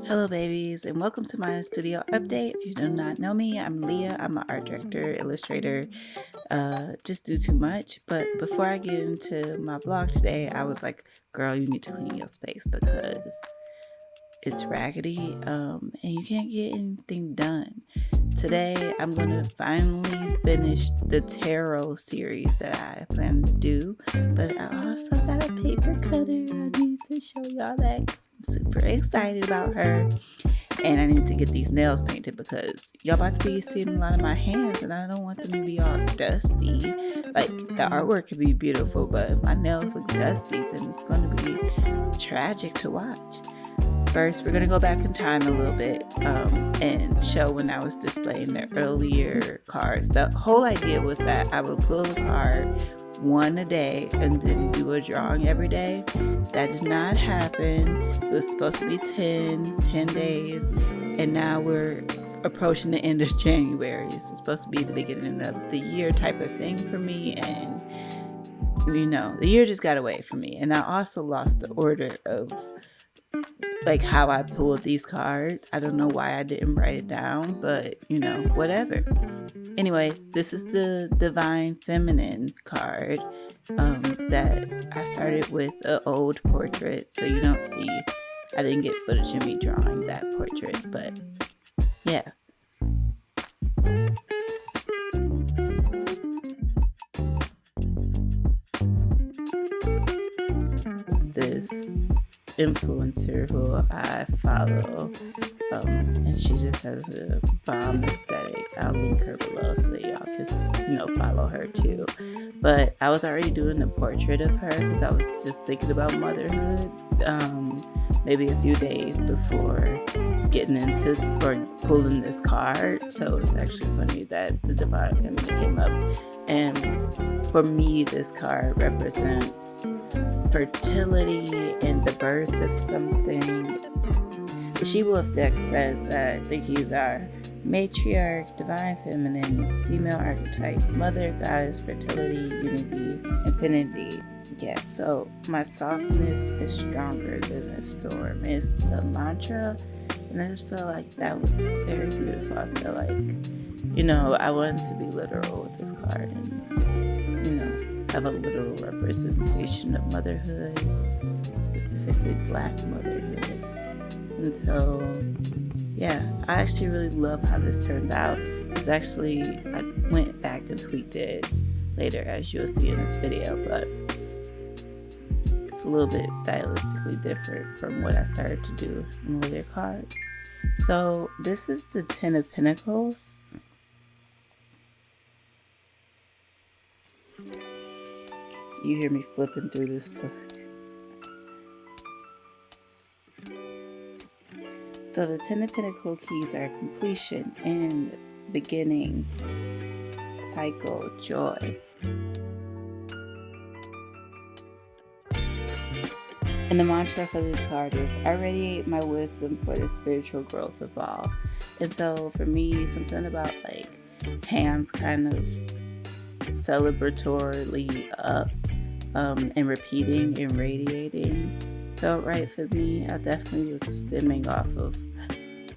Hello babies, and welcome to my studio update. If you do not know me, I'm Leeya. I'm an art director, illustrator, just do too much. But before I get into my vlog today, I was like, girl, you need to clean your space because it's raggedy and you can't get anything done. Today I'm going to finally finish the tarot series that I plan to do, but I also got a paper cutter. I need to show y'all that because I'm super excited about her, and I need to get these nails painted because y'all about to be seeing a lot of my hands and I don't want them to be all dusty. Like, the artwork could be beautiful, but if my nails look dusty, then it's going to be tragic to watch. First, we're going to go back in time a little bit and show when I was displaying the earlier cards. The whole idea was that I would pull a card one a day and then do a drawing every day. That did not happen. It was supposed to be 10 days, and now we're approaching the end of January. This was supposed to be the beginning of the year type of thing for me, and you know, the year just got away from me. And I also lost the order of like how I pulled these cards. I don't know why I didn't write it down, but you know, whatever. Anyway, this is the Divine Feminine card that I started with an old portrait, so you don't see, I didn't get footage of me drawing that portrait, but yeah. This influencer who I follow, and she just has a bomb aesthetic. I'll link her below so that y'all can, you know, follow her too. But I was already doing a portrait of her because I was just thinking about motherhood maybe a few days before getting into or pulling this card. So it's actually funny that the Divine Feminine came up. And for me, this card represents fertility and the birth of something. The She-Wolf deck says that the keys are matriarch, divine feminine, female archetype, mother, goddess, fertility, unity, infinity. Yeah, so my softness is stronger than the storm is the mantra, and I just feel like that was very beautiful. I feel like, you know, I wanted to be literal with this card and, you know, have a literal representation of motherhood, specifically Black motherhood. And so, yeah, I actually really love how this turned out. It's actually, I went back and tweaked it later, as you'll see in this video, but it's a little bit stylistically different from what I started to do in earlier cards. So this is the 10 of Pentacles. You hear me flipping through this book. So the 10 of Pentacles keys are completion, end, beginning, cycle, joy. And the mantra for this card is, I radiate my wisdom for the spiritual growth of all. And so for me, something about like hands kind of celebratorily up and repeating and radiating felt right for me. I definitely was stemming off of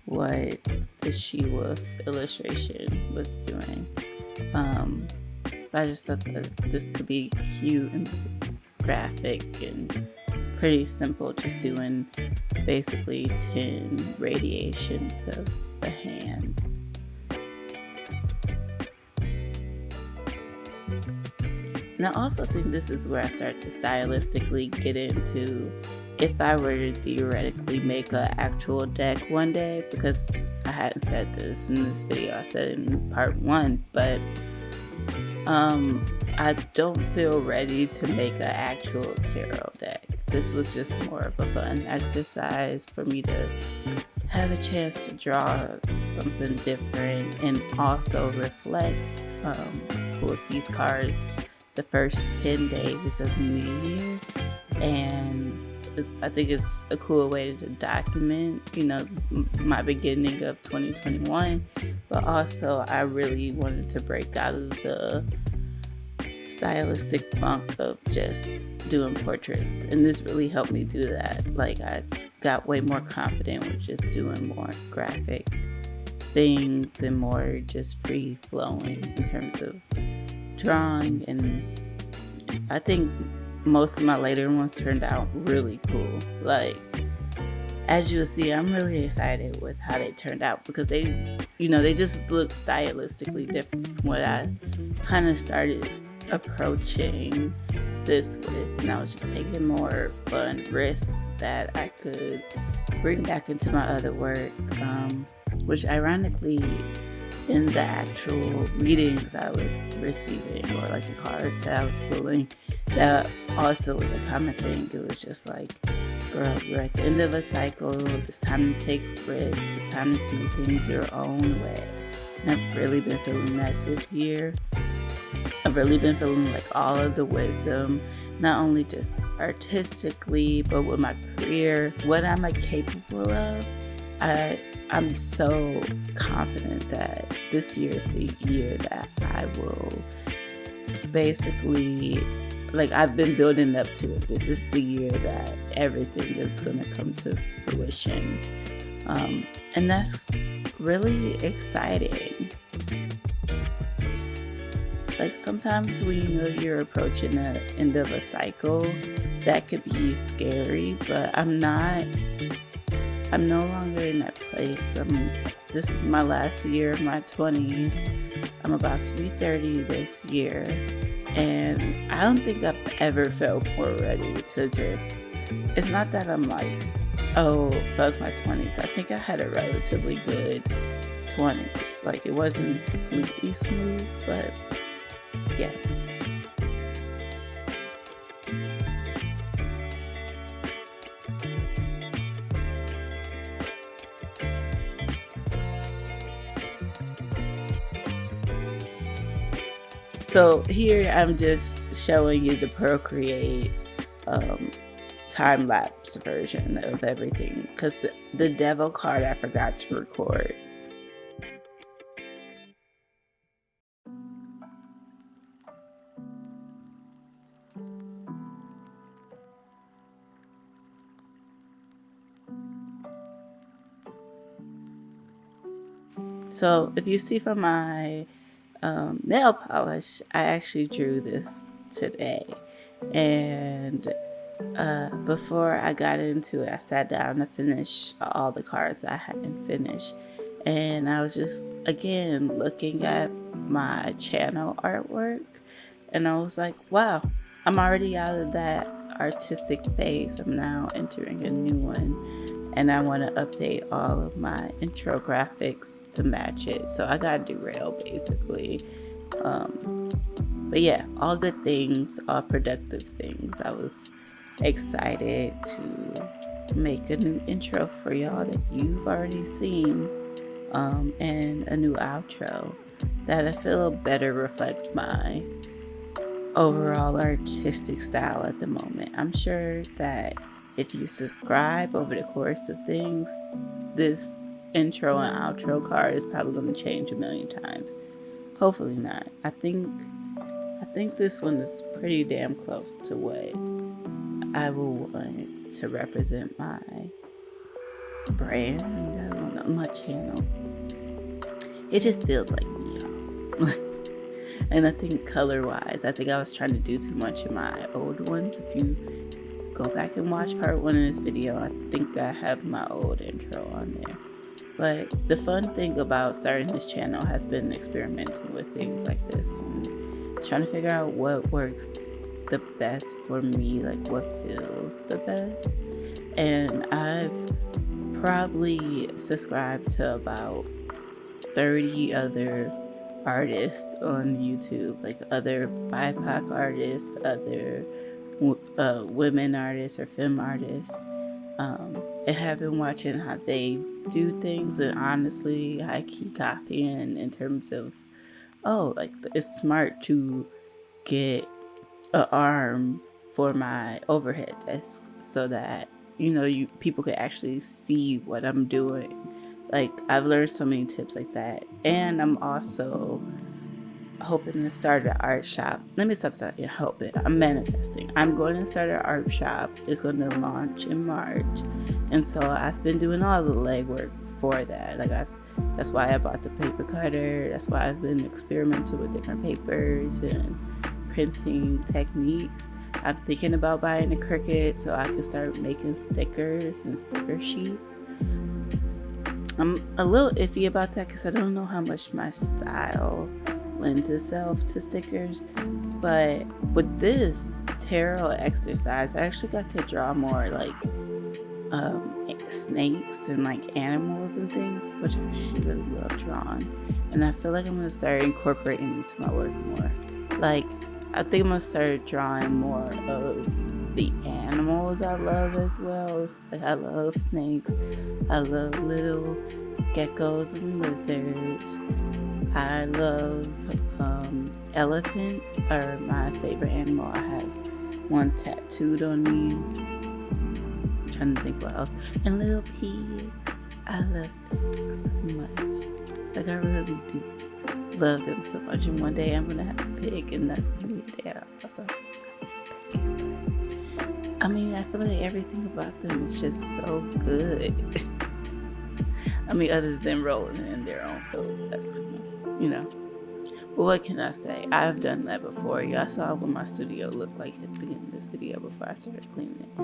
what the She-Wolf illustration was doing. I just thought that this could be cute and just graphic and pretty simple, just doing basically 10 radiations of the hand. And I also think this is where I start to stylistically get into if I were to theoretically make an actual deck one day, because I hadn't said this in this video, I said it in part 1, but I don't feel ready to make an actual tarot deck. This was just more of a fun exercise for me to have a chance to draw something different and also reflect with these cards the first 10 days of the new year. And I think it's a cool way to document, you know, my beginning of 2021, but also I really wanted to break out of the stylistic funk of just doing portraits, and this really helped me do that. Like, I got way more confident with just doing more graphic things and more just free flowing in terms of drawing. And I think most of my later ones turned out really cool. Like, as you'll see, I'm really excited with how they turned out because they just look stylistically different from what I kind of started approaching this with. And I was just taking more fun risks that I could bring back into my other work, which ironically, in the actual readings I was receiving, or like the cards that I was pulling, that also was a common thing. It was just like, girl, you're at the end of a cycle. It's time to take risks. It's time to do things your own way. And I've really been feeling that this year. I've really been feeling like all of the wisdom, not only just artistically, but with my career, what I'm capable of. I'm so confident that this year is the year that I will basically, like, I've been building up to it. This is the year that everything is going to come to fruition. And that's really exciting. Like, sometimes when you know you're approaching the end of a cycle, that could be scary, but I'm no longer in that place. This is my last year of my 20s. I'm about to be 30 this year. And I don't think I've ever felt more ready to just, it's not that I'm like, oh, fuck my 20s. I think I had a relatively good 20s. Like, it wasn't completely smooth, but yeah. So here I'm just showing you the Procreate time-lapse version of everything, because the devil card I forgot to record. So if you see from my nail polish, I actually drew this today, and before I got into it, I sat down to finish all the cards I hadn't finished, and I was just again looking at my channel artwork, and I was like, wow, I'm already out of that artistic phase. I'm now entering a new one, and I want to update all of my intro graphics to match it. So I got derailed basically. But yeah, all good things, all productive things. I was excited to make a new intro for y'all that you've already seen, and a new outro that I feel better reflects my overall artistic style at the moment. I'm sure that if you subscribe over the course of things, this intro and outro card is probably going to change a million times. Hopefully not. I think this one is pretty damn close to what I will want to represent my brand. I don't know, my channel. It just feels like me, y'all. And I think color-wise, I think I was trying to do too much in my old ones. If you go back and watch part 1 of this video, I think I have my old intro on there. But the fun thing about starting this channel has been experimenting with things like this and trying to figure out what works the best for me, like what feels the best. And I've probably subscribed to about 30 other artists on YouTube, like other BIPOC artists, other women artists or femme artists, and have been watching how they do things, and honestly I keep copying in terms of, oh, like it's smart to get an arm for my overhead desk so that people can actually see what I'm doing. Like, I've learned so many tips like that, and I'm also hoping to start an art shop. Let me stop saying hoping. I'm manifesting. I'm going to start an art shop. It's going to launch in March. And so I've been doing all the legwork for that. That's why I bought the paper cutter. That's why I've been experimenting with different papers and printing techniques. I'm thinking about buying a Cricut so I can start making stickers and sticker sheets. I'm a little iffy about that because I don't know how much my style lends itself to stickers. But with this tarot exercise, I actually got to draw more like snakes and like animals and things, which I actually really love drawing. And I feel like I'm going to start incorporating into my work more. Like, I think I'm going to start drawing more of the animals I love as well. Like, I love snakes. I love little geckos and lizards. I love elephants are my favorite animal. I have one tattooed on me. I'm trying to think what else. And little pigs. I love pigs so much. Like, I really do love them so much. And one day I'm going to have a pig, and that's going to be a day I also have to stop picking. But I mean, I feel like everything about them is just so good. I mean, other than rolling in their own food, that's kind of, you know. But what can I say? I've done that before. Y'all saw what my studio looked like at the beginning of this video before I started cleaning it.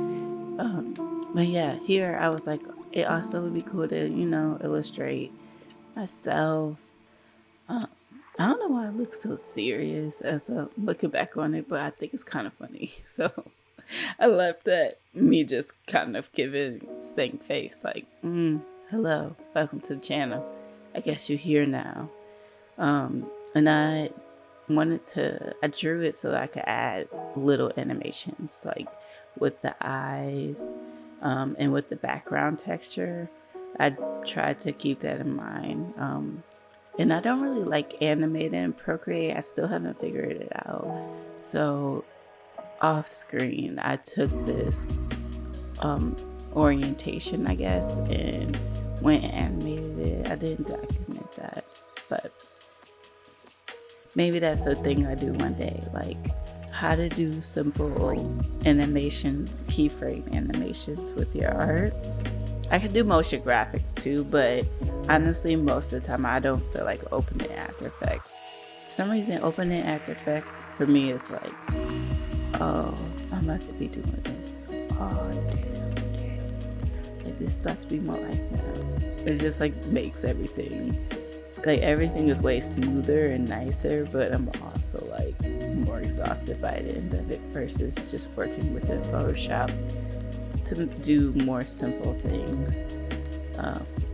But yeah, here I was like, it also would be cool to, you know, illustrate myself. I don't know why I look so serious as I'm looking back on it, but I think it's kind of funny. So I left that me just kind of giving stank face, like, hello, welcome to the channel. I guess you're here now. And I drew it so I could add little animations, like with the eyes, and with the background texture. I tried to keep that in mind. And I don't really like animate and Procreate. I still haven't figured it out. So off screen, I took this orientation, I guess, and went and animated it. I didn't document that, but maybe that's a thing I do one day, like how to do simple animation, keyframe animations with your art. I can do motion graphics too, but honestly, most of the time I don't feel like opening After Effects. For some reason, opening After Effects for me is like, oh, I'm about to be doing this. Oh, damn. Like, this is about to be my life now. It just like makes everything, like everything is way smoother and nicer, but I'm also like more exhausted by the end of it versus just working within Photoshop to do more simple things.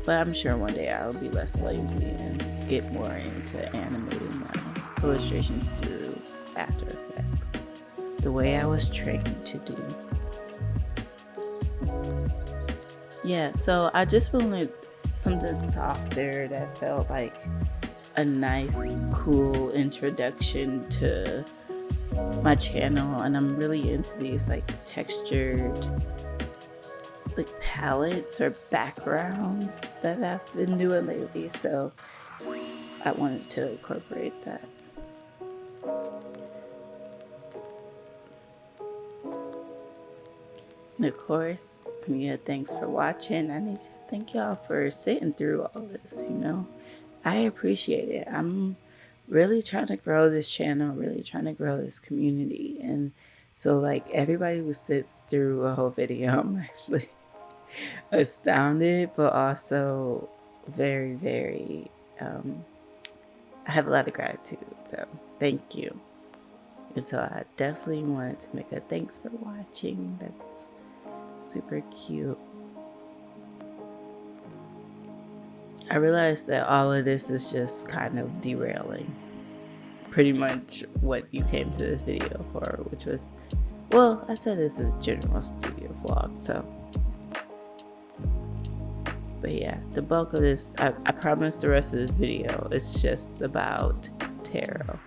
But I'm sure one day I'll be less lazy and get more into animating my illustrations through After Effects, the way I was trained to do. Yeah, so I just wanted something softer that felt like a nice, cool introduction to my channel, and I'm really into these like textured like palettes or backgrounds that I've been doing lately, so I wanted to incorporate that. And of course, yeah, thanks for watching. I need to thank y'all for sitting through all this, you know. I appreciate it. I'm really trying to grow this channel, really trying to grow this community. And so like everybody who sits through a whole video, I'm actually astounded, but also very, very, I have a lot of gratitude. So thank you. And so I definitely wanted to make a thanks for watching. That's super cute. I realized that all of this is just kind of derailing pretty much what you came to this video for, which was, well, I said this is a general studio vlog, so. But yeah, the bulk of this, I promise the rest of this video is just about tarot.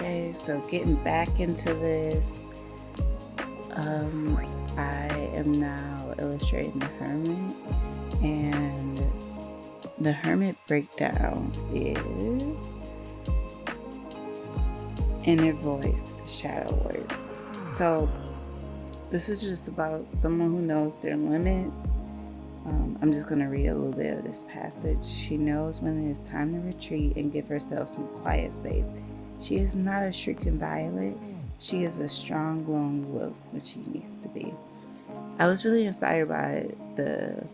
Okay, so getting back into this, I am now illustrating the Hermit, and the Hermit breakdown is inner voice, shadow work. So this is just about someone who knows their limits. I'm just going to read a little bit of this passage. She knows when it is time to retreat and give herself some quiet space. She is not a shrieking violet. She is a strong lone wolf, which she needs to be. I was really inspired by the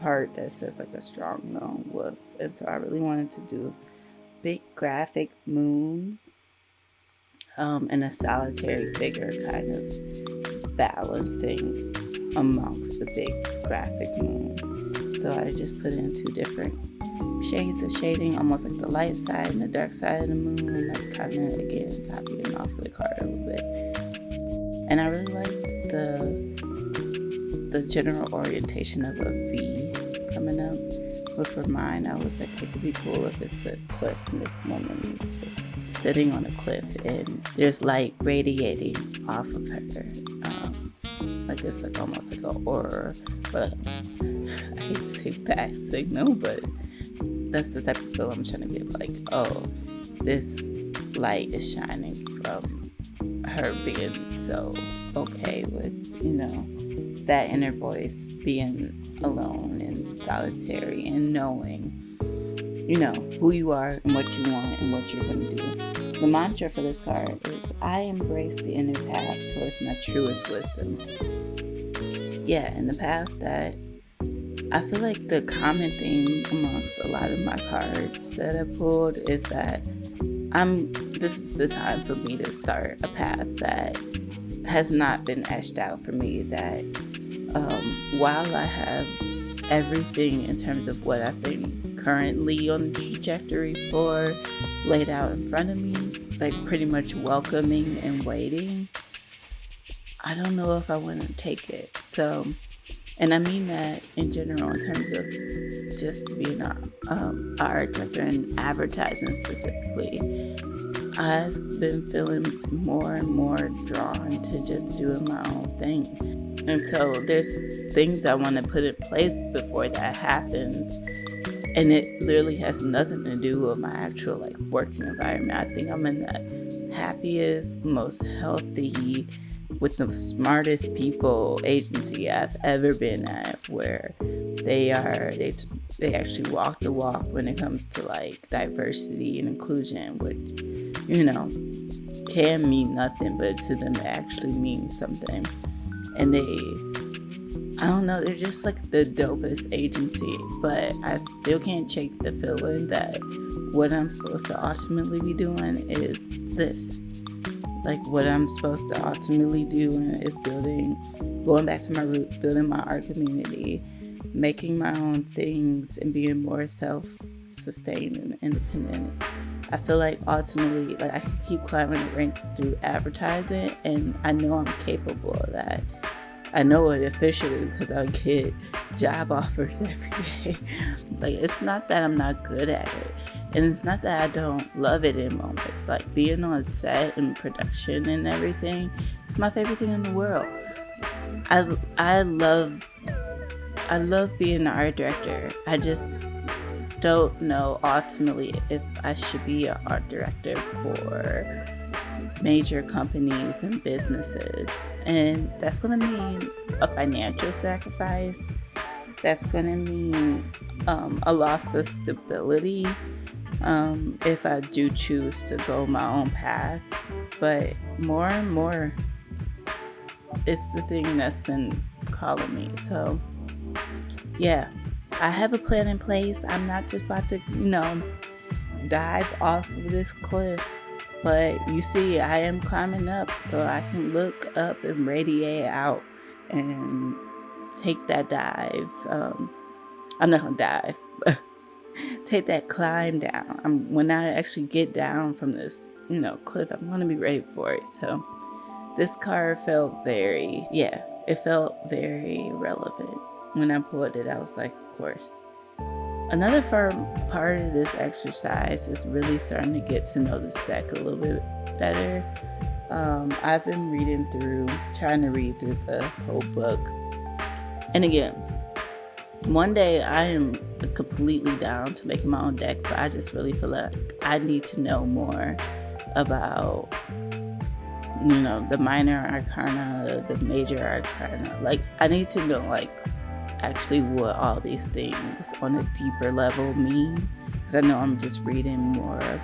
part that says like a strong lone wolf. And so I really wanted to do big graphic moon and a solitary figure kind of balancing amongst the big graphic moon. So I just put in 2 different shades of shading, almost like the light side and the dark side of the moon, like kind of again copying off of the card a little bit. And I really liked the general orientation of a V coming up. But for mine, I was like, it could be cool if it's a cliff, and this woman is just sitting on a cliff and there's light radiating off of her. Like it's like almost like an aura, but I hate to say bat signal, but that's the type of feel I'm trying to get. Like, oh, this light is shining from her being so okay with, that inner voice being alone and solitary and knowing, who you are and what you want and what you're going to do. The mantra for this card is, I embrace the inner path towards my truest wisdom. Yeah, and the path that I feel like the common theme amongst a lot of my cards that I pulled is that this is the time for me to start a path that has not been etched out for me, that while I have everything in terms of what I've been currently on the trajectory for laid out in front of me, like pretty much welcoming and waiting, I don't know if I want to take it. So, and I mean that in general in terms of just being an art director and advertising specifically. I've been feeling more and more drawn to just doing my own thing. And so there's things I want to put in place before that happens. And it literally has nothing to do with my actual working environment. I think I'm in the happiest, most healthy, with the smartest people agency I've ever been at, where they actually walk the walk when it comes to diversity and inclusion, which can mean nothing, but to them it actually means something. And I don't know, they're just like the dopest agency, but I still can't shake the feeling that what I'm supposed to ultimately be doing is this. What I'm supposed to ultimately do is going back to my roots, building my art community, making my own things, and being more self-sustained and independent. I feel like ultimately, I could keep climbing the ranks through advertising, and I know I'm capable of that. I know it officially because I get job offers every day. It's not that I'm not good at it, and it's not that I don't love it in moments. Being on set and production and everything, it's my favorite thing in the world. I love being an art director. I just don't know ultimately if I should be an art director for major companies and businesses, and that's going to mean a financial sacrifice. That's going to mean a loss of stability if I do choose to go my own path. But more and more, it's the thing that's been calling me. So yeah, I have a plan in place. I'm not just about to dive off of this cliff. But you see, I am climbing up so I can look up and radiate out and take that dive. I'm not going to dive, but take that climb down. When I actually get down from this, cliff, I'm going to be ready for it. So this card felt very relevant. When I pulled it, I was like, of course. Another fun part of this exercise is really starting to get to know this deck a little bit better. I've been trying to read through the whole book. And again, one day I am completely down to making my own deck, but I just really feel like I need to know more about, the minor arcana, the major arcana. Like, I need to know, actually what all these things on a deeper level mean. Because I know I'm just reading more of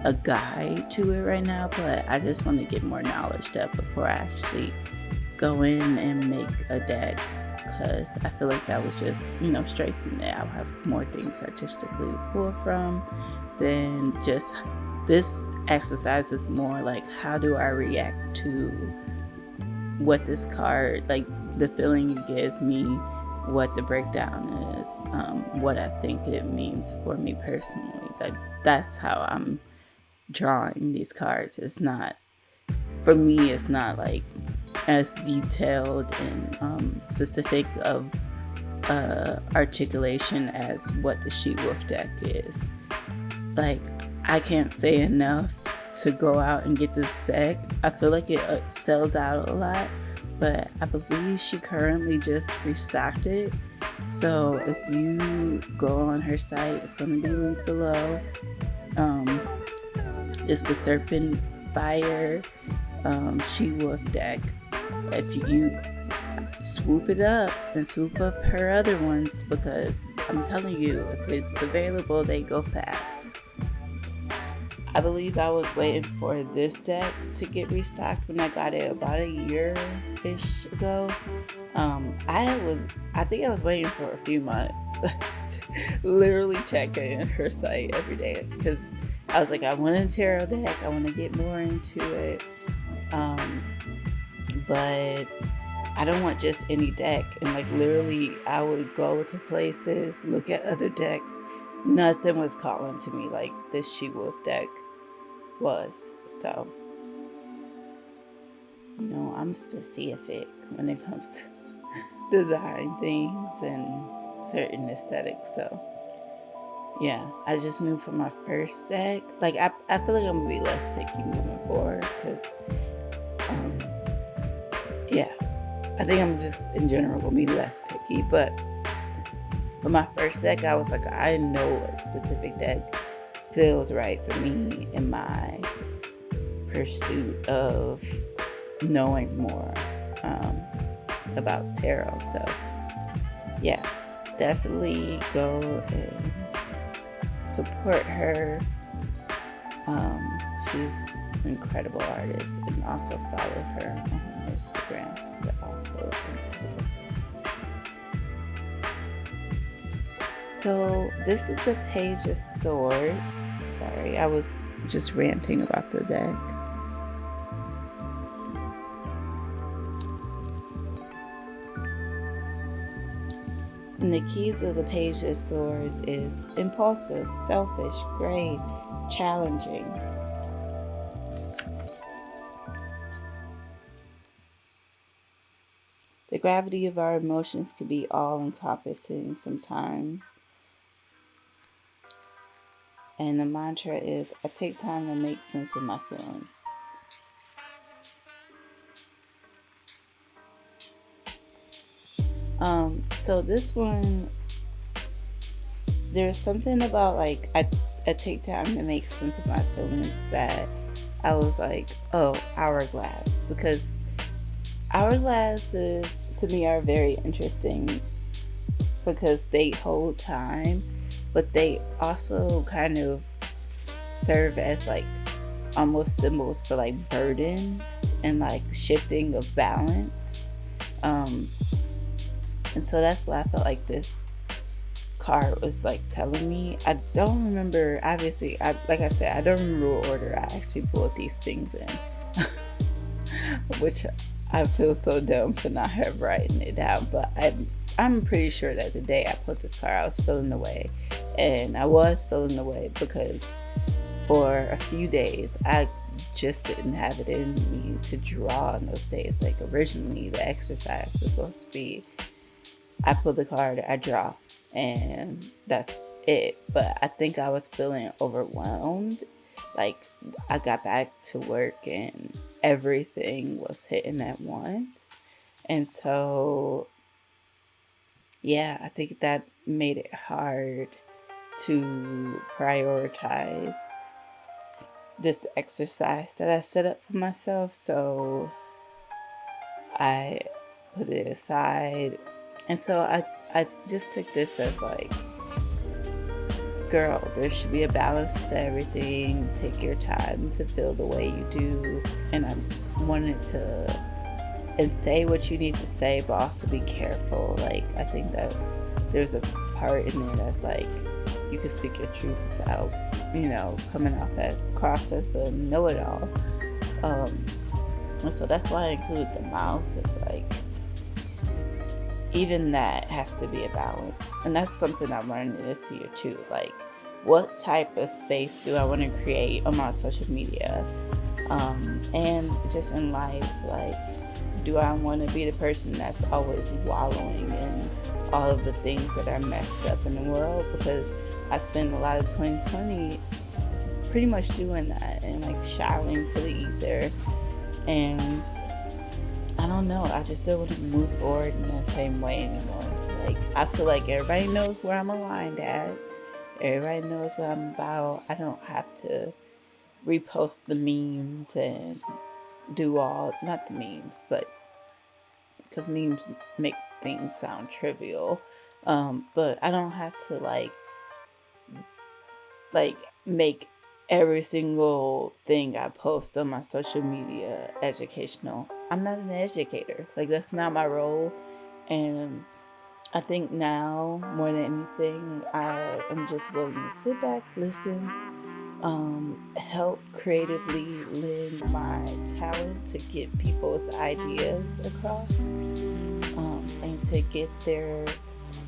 a guide to it right now, but I just want to get more knowledge depth before I actually go in and make a deck. Because I feel like that was just, straighten it. I'll have more things artistically to pull from than just this exercise is more like, how do I react to what this card, like the feeling it gives me, what the breakdown is, what I think it means for me personally. Like, that's how I'm drawing these cards. It's not, for me, it's not like as detailed and specific of articulation as what the She-Wolf deck is. Like, I can't say enough to go out and get this deck. I feel like it sells out a lot, but I believe she currently just restocked it. So if you go on her site, it's going to be linked below. It's the Serpent Fire She-Wolf deck. If you swoop it up and swoop up her other ones, because I'm telling you, if it's available, they go fast. I believe I was waiting for this deck to get restocked when I got it about a year-ish ago. I think I was waiting for a few months, literally checking her site every day, because I was like, I want a tarot deck, I want to get more into it, but I don't want just any deck. And like, literally, I would go to places, look at other decks. Nothing was calling to me like this She-Wolf deck was. So, I'm specific when it comes to design things and certain aesthetics. So, yeah, I just moved from my first deck. Like, I feel like I'm going to be less picky moving forward because, I think I'm just, in general, going to be less picky. But for my first deck, I was like, I know a specific deck feels right for me in my pursuit of knowing more about tarot. So, yeah, definitely go and support her. She's an incredible artist, and also follow her on Instagram because it also is incredible. So this is the Page of Swords. Sorry, I was just ranting about the deck. And the keys of the Page of Swords is impulsive, selfish, brave, challenging. The gravity of our emotions can be all-encompassing sometimes. And the mantra is, I take time to make sense of my feelings. So this one, there's something about like, I take time to make sense of my feelings that I was like, oh, hourglass. Because hourglasses to me are very interesting because they hold time, but they also kind of serve as like almost symbols for like burdens and like shifting of balance. And so that's why I felt like this card was like telling me. I don't remember, obviously, like I said, I don't remember what order I actually pulled these things in, which I feel so dumb for not have writing it down, but I'm pretty sure that the day I pulled this card, I was feeling the way, and I was feeling the way because for a few days, I just didn't have it in me to draw on those days. Like originally, the exercise was supposed to be, I pull the card, I draw, and that's it. But I think I was feeling overwhelmed Like, I got back to work and everything was hitting at once. And so, yeah, I think that made it hard to prioritize this exercise that I set up for myself. So I put it aside. And so I just took this as like, girl, there should be a balance to everything. Take your time to feel the way you do. And I wanted to and say what you need to say, but also be careful. Like, I think that there's a part in there that's like, you can speak your truth without, coming off across as a know-it-all. And so that's why I included the mouth. It's like, even that has to be a balance. And that's something I'm learning this year too. Like, what type of space do I want to create on my social media? And just in life, like, do I want to be the person that's always wallowing in all of the things that are messed up in the world? Because I spend a lot of 2020 pretty much doing that and like shouting to the ether. And I don't know, I just don't want to move forward in that same way anymore. Like, I feel like everybody knows where I'm aligned at. Everybody knows what I'm about. I don't have to repost the memes and do all, not the memes, but because memes make things sound trivial. But I don't have to like make every single thing I post on my social media educational. I'm not an educator. Like, that's not my role. And I think now, more than anything, I am just willing to sit back, listen, help creatively lend my talent to get people's ideas across, and to get their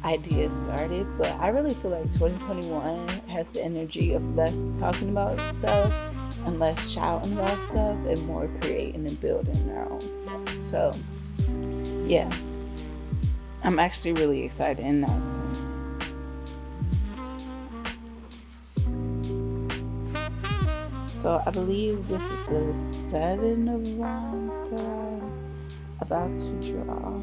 ideas started. But I really feel like 2021 has the energy of less talking about stuff and less shouting about stuff and more creating and building our own stuff. So yeah, I'm actually really excited in that sense. So I believe this is the 7 of Wands that I'm about to draw.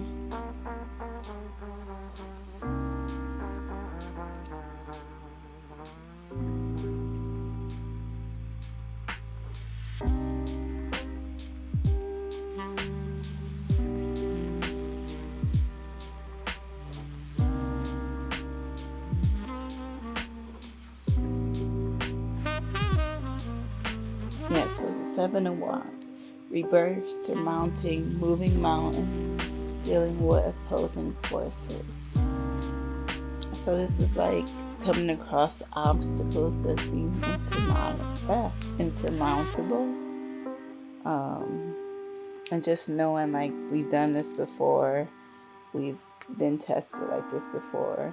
Yes, so the 7 of Wands. Rebirth, surmounting, moving mountains, dealing with opposing forces. So this is like coming across obstacles that seem insurmountable. And just knowing like we've done this before, we've been tested like this before,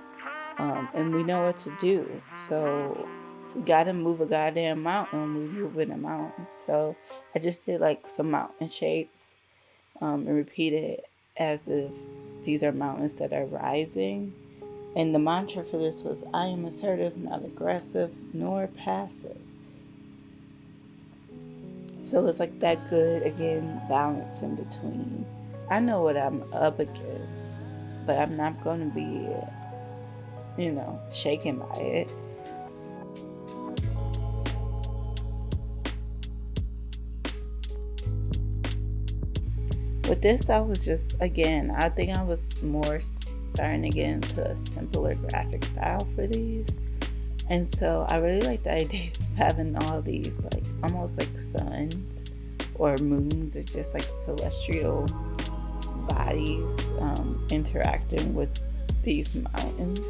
and we know what to do. So if we gotta move a goddamn mountain, we move in a mountain. So I just did like some mountain shapes, and repeated it as if these are mountains that are rising. And the mantra for this was, I am assertive, not aggressive, nor passive. So it's like that good, again, balance in between. I know what I'm up against, but I'm not going to be, shaken by it. With this, I was just, again, I think I was more starting to get into a simpler graphic style for these. And so I really like the idea of having all these like almost like suns or moons or just like celestial bodies interacting with these mountains,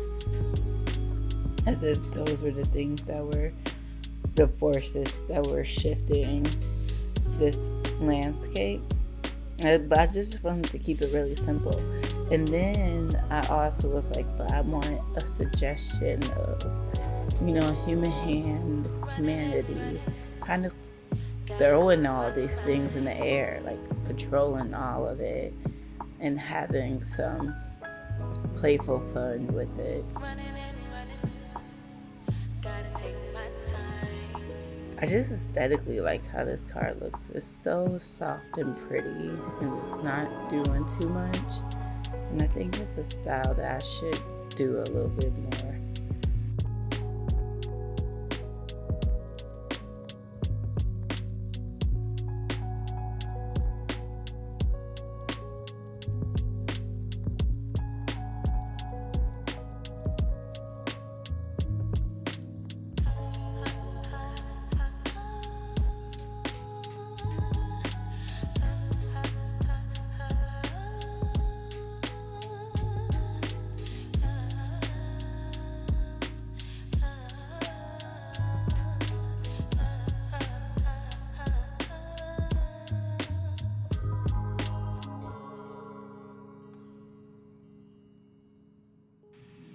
as if those were the things that were the forces that were shifting this landscape. But I just wanted to keep it really simple. And then I also was like, but I want a suggestion of, humanity, kind of throwing all these things in the air, like controlling all of it and having some playful fun with it. I just aesthetically like how this card looks. It's so soft and pretty, and it's not doing too much. And I think it's a style that I should do a little bit more.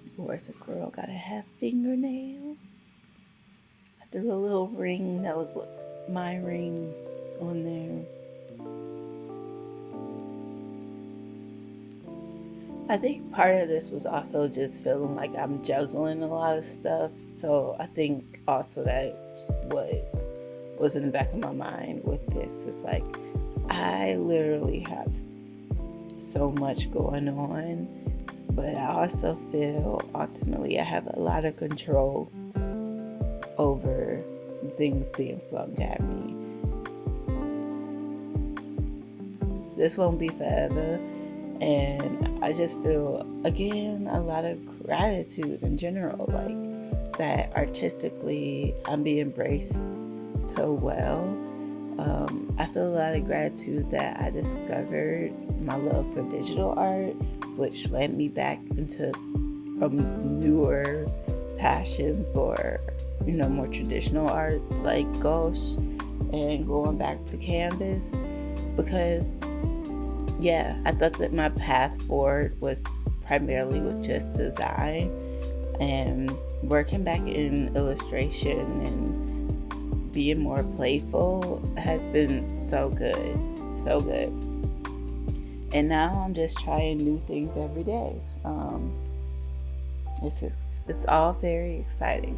Of course, a girl gotta have fingernails. I threw a little ring that looked like my ring on there. I think part of this was also just feeling like I'm juggling a lot of stuff. So I think also that's what was in the back of my mind with this. It's like I literally have so much going on, but I also feel ultimately I have a lot of control over things being flung at me. This won't be forever, and I just feel, again, a lot of gratitude in general, like that artistically I'm being embraced so well. I feel a lot of gratitude that I discovered my love for digital art, which led me back into a newer passion for, more traditional arts like gouache and going back to canvas, because I thought that my path forward was primarily with just design, and working back in illustration and being more playful has been so good. And now I'm just trying new things every day. It's all very exciting.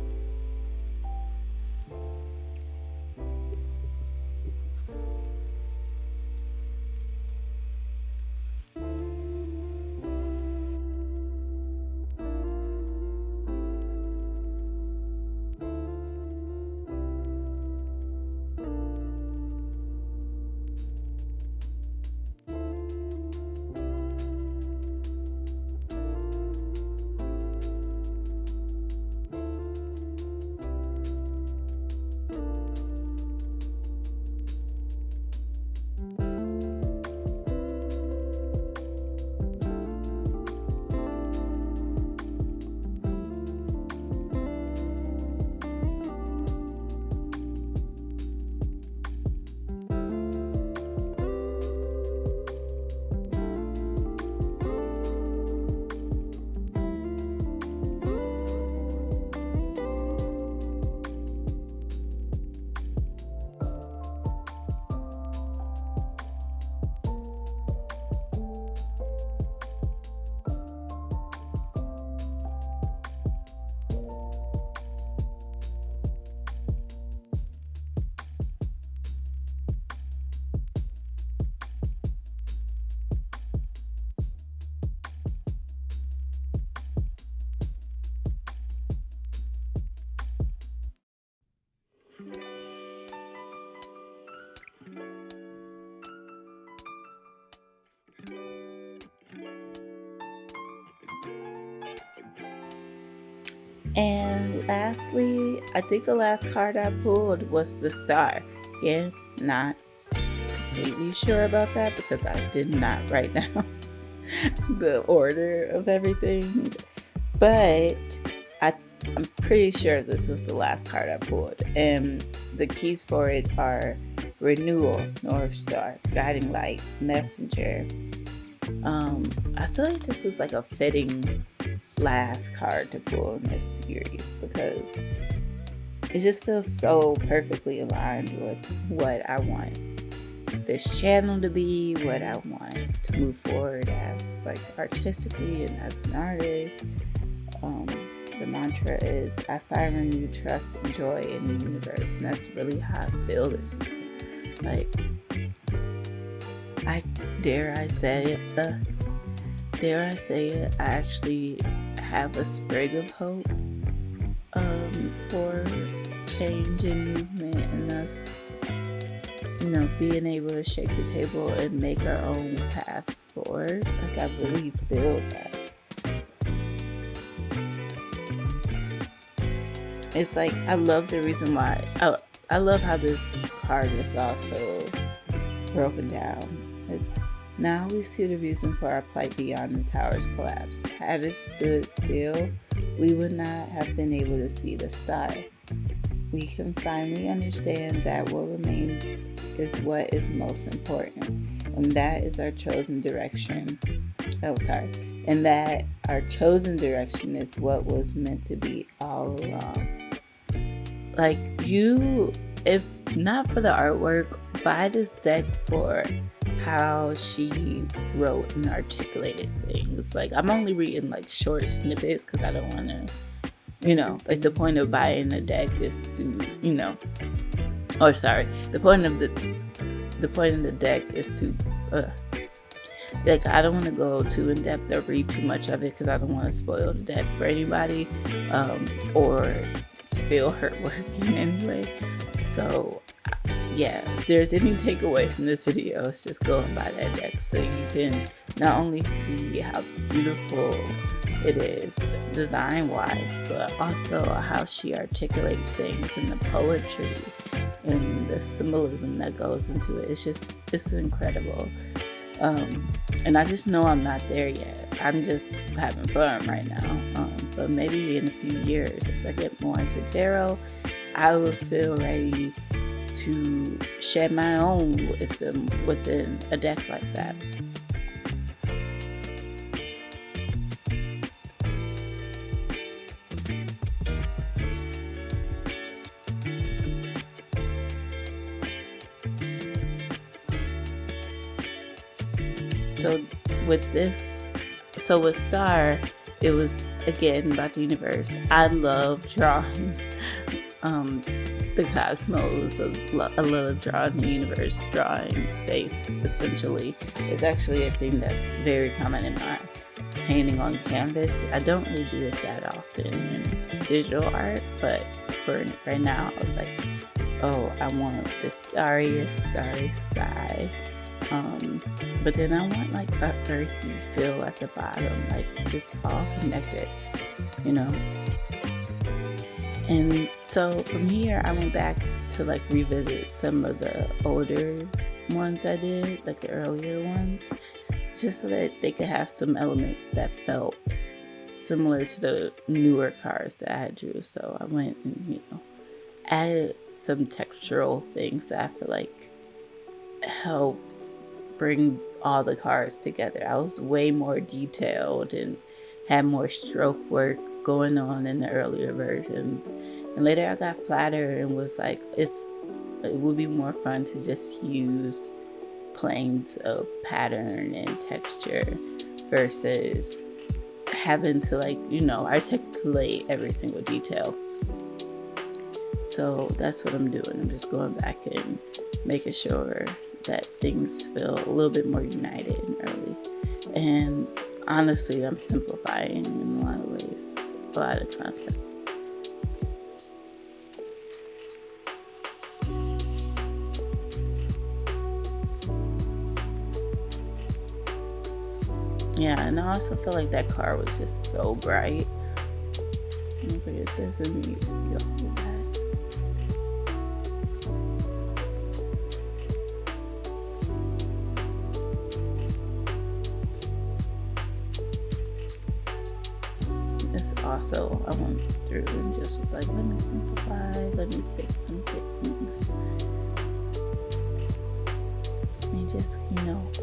And lastly, I think the last card I pulled was the Star. Yeah, not completely sure about that because I did not write down the order of everything. But I'm pretty sure this was the last card I pulled. And the keys for it are Renewal, North Star, Guiding Light, Messenger. I feel like this was like a fitting last card to pull in this series because it just feels so perfectly aligned with what I want this channel to be, what I want to move forward as, like, artistically and as an artist. the mantra is, I find renewed trust and joy in the universe. And that's really how I feel this year. Like, dare I say it, I actually have a sprig of hope for change and movement, and us, being able to shake the table and make our own paths forward. Like, I really feel that. It's like, I love the reason why. I love how this card is also broken down. It's, now we see the reason for our plight beyond the tower's collapse. Had it stood still, we would not have been able to see the star. We can finally understand that what remains is what is most important, and that is our chosen direction. And that our chosen direction is what was meant to be all along. Like, if not for the artwork, buy this deck for how she wrote and articulated things. Like, I'm only reading like short snippets because I don't want to, like, the point of buying a deck is to, the point of the deck is to, like, I don't want to go too in depth or read too much of it because I don't want to spoil the deck for anybody, or still hurt work in any way. So yeah, if there's any takeaway from this video, it's just go and buy that deck so you can not only see how beautiful it is design wise, but also how she articulates things and the poetry and the symbolism that goes into it. It's incredible. And I just know I'm not there yet. I'm just having fun right now. But maybe in a few years, as I get more into tarot, I will feel ready to shed my own wisdom within a deck like that. So with Star, it was again about the universe. I love drawing the cosmos. I love drawing the universe, drawing space, essentially. It's actually a thing that's very common in my painting on canvas. I don't really do it that often in visual art, but for right now, I was like, oh, I want the starry sky. But then I want like a earthy feel at the bottom, like it's all connected, And so from here, I went back to like revisit some of the older ones I did, like the earlier ones, just so that they could have some elements that felt similar to the newer cards that I drew. So I went and, added some textural things that I feel like helps bring all the cards together. I was way more detailed and had more stroke work going on in the earlier versions, and later I got flatter and was like, it would be more fun to just use planes of pattern and texture versus having to articulate every single detail. So that's what I'm doing. I'm just going back and making sure that things feel a little bit more united and early. And honestly, I'm simplifying in a lot of ways, a lot of concepts. Yeah, and I also feel like that car was just so bright. I was like, it doesn't need to be all of that. Also, I went through and just was like, let me simplify, let me fix some things, and just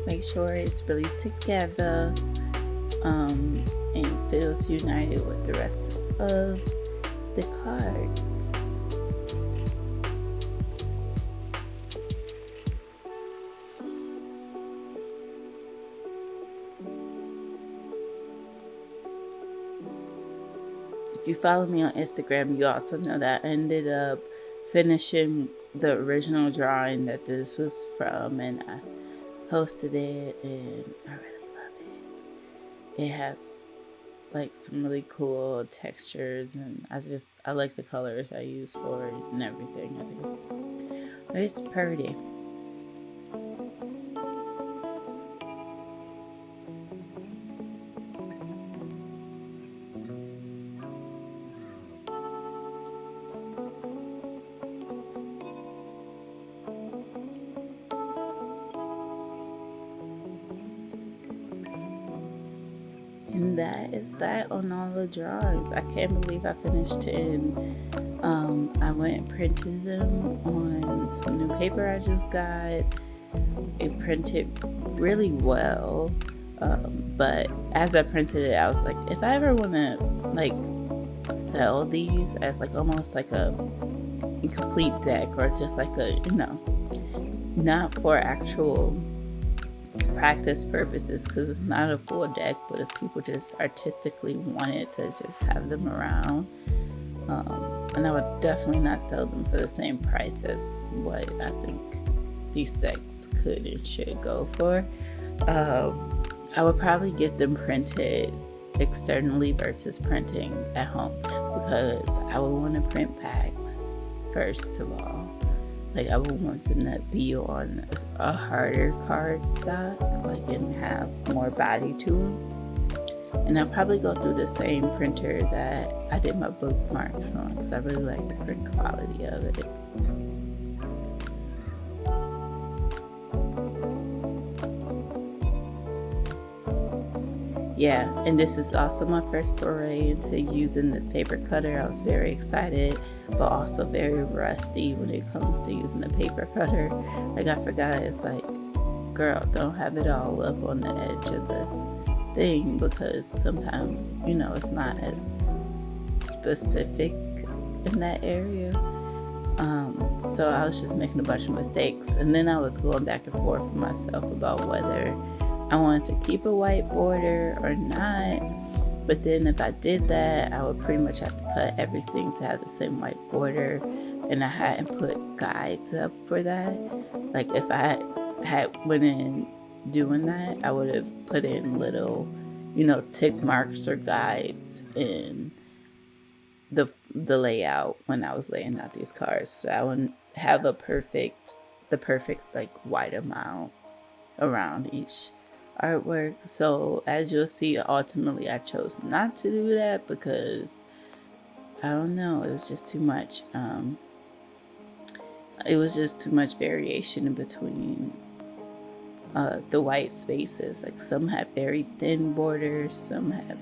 make sure it's really together, and feels united with the rest of the cards. if you follow me on Instagram, you also know that I ended up finishing the original drawing that this was from, and I posted it, and I really love it. It has like some really cool textures, and I like the colors I use for it and everything. I think it's pretty. And that is that on all the drawings. I can't believe I finished 10. I went and printed them on some new paper I just got. It printed really well. But as I printed it, I was like, if I ever want to like sell these as like almost like a incomplete deck, or just like a, not for actual practice purposes, because it's not a full deck, but if people just artistically wanted to just have them around, and I would definitely not sell them for the same price as what I think these decks could and should go for. I would probably get them printed externally versus printing at home, because I would want to print packs first of all. Like, I would want them to be on a harder cardstock, like, and have more body to them. And I'll probably go through the same printer that I did my bookmarks on, because I really like the print quality of it. Yeah, and this is also my first foray into using this paper cutter. I was very excited, but also very rusty when it comes to using a paper cutter. Like, I forgot, it's like, girl, don't have it all up on the edge of the thing, because sometimes, it's not as specific in that area. So I was just making a bunch of mistakes, and then I was going back and forth with myself about whether I wanted to keep a white border or not. But then if I did that, I would pretty much have to cut everything to have the same white border, and I hadn't put guides up for that. Like, if I had went in doing that, I would have put in little, tick marks or guides in the layout when I was laying out these cards, so I wouldn't have the perfect like white amount around each artwork. So as you'll see, ultimately I chose not to do that, because I don't know, it was just too much. It was just too much variation in between the white spaces. Like, some have very thin borders, some have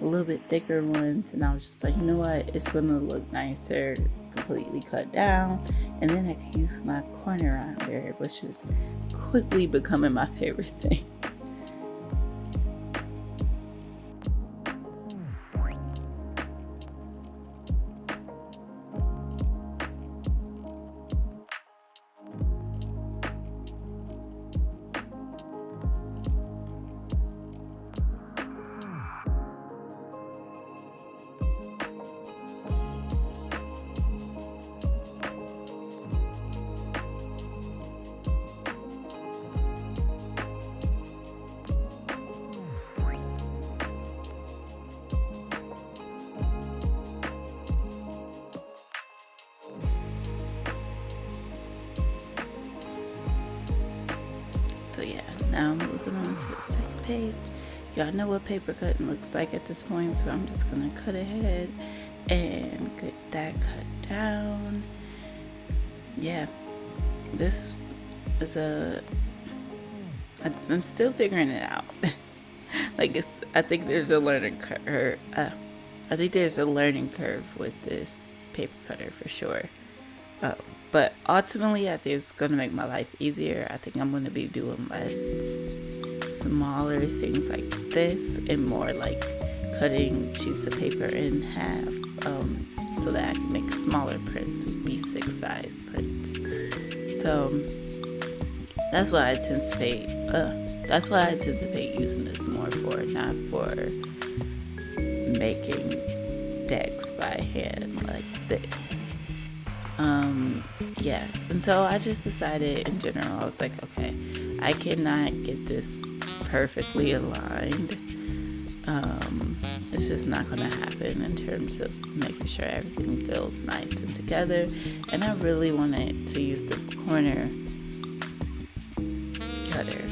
a little bit thicker ones, and I was just like, you know what, it's gonna look nicer completely cut down, and then I can use my corner rounder, which is quickly becoming my favorite thing. So yeah, now I'm moving on to the second page. Y'all know what paper cutting looks like at this point, so I'm just gonna cut ahead and get that cut down. Yeah, this is I'm still figuring it out. I think there's a learning curve. I think there's a learning curve with this paper cutter for sure. But ultimately, I think it's going to make my life easier. I think I'm going to be doing less smaller things like this, and more like cutting sheets of paper in half, so that I can make smaller prints, like B6 size prints. So that's what I anticipate. That's what I anticipate using this more for, not for making decks by hand like this. Yeah, and so I just decided in general, I was like, okay, I cannot get this perfectly aligned. It's just not going to happen in terms of making sure everything feels nice and together. And I really wanted to use the corner cutter.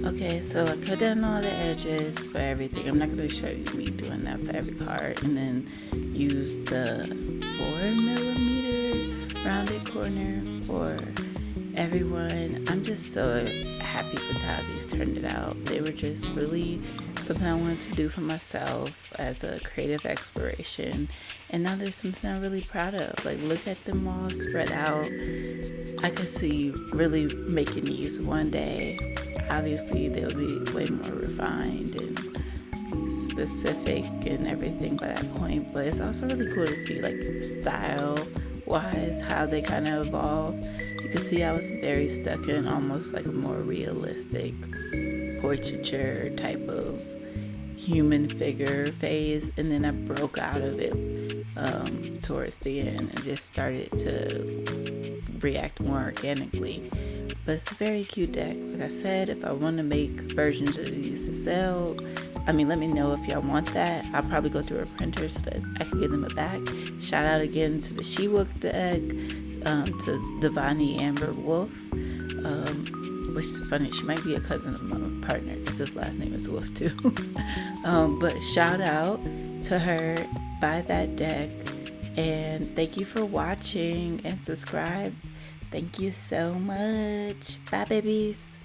Okay, so I cut down all the edges for everything. I'm not going to show you me doing that for every card. And then use the 4mm rounded corner for everyone. I'm just so happy with how these turned out. They were just really something I wanted to do for myself as a creative exploration. And now there's something I'm really proud of. Like, look at them all spread out. I could see really making these one day. Obviously, they'll be way more refined and specific and everything by that point. But it's also really cool to see, like, style-wise, how they kind of evolved. You can see I was very stuck in almost like a more realistic portraiture type of human figure phase, and then I broke out of it towards the end and just started to react more organically. But it's a very cute deck. Like I said, if I want to make versions of these to sell, let me know if y'all want that. I'll probably go through a printer so that I can give them a back. Shout out again to the She-Wook deck, to Devani Amber Wolf, which is funny, she might be a cousin of my partner because his last name is Wolf too. But shout out to her, buy that deck, and thank you for watching and subscribe. Thank you so much. Bye, babies.